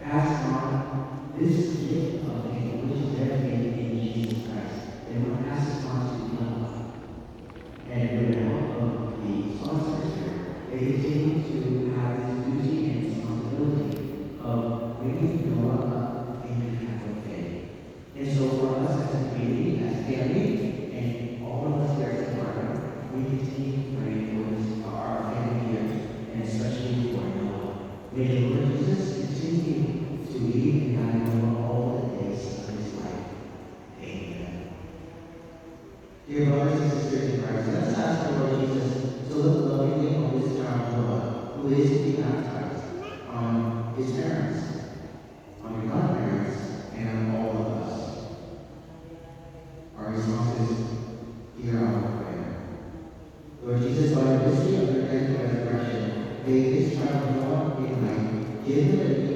pass on this gift of faith, which is their faith in Jesus Christ. They want to pass this on to young life. And with the help of the sponsors here, they continue to have this duty and responsibility of bringing Noah up in the Catholic faith. And so for us as a community, as a family, and all of us here at the Markham, we continue to pray for this, our family here, and especially for Noah. May the Lord Jesus continue to lead and guide Noah all the days of his life. Amen. Dear brothers and sisters in Christ, let's ask the Lord Jesus to look lovingly on this child Noah, who is to be baptized, on his parents, on your godparents, and on all of us. Our response is, hear our prayer. Lord Jesus, by the mercy of your death and resurrection, may this child Noah in life give him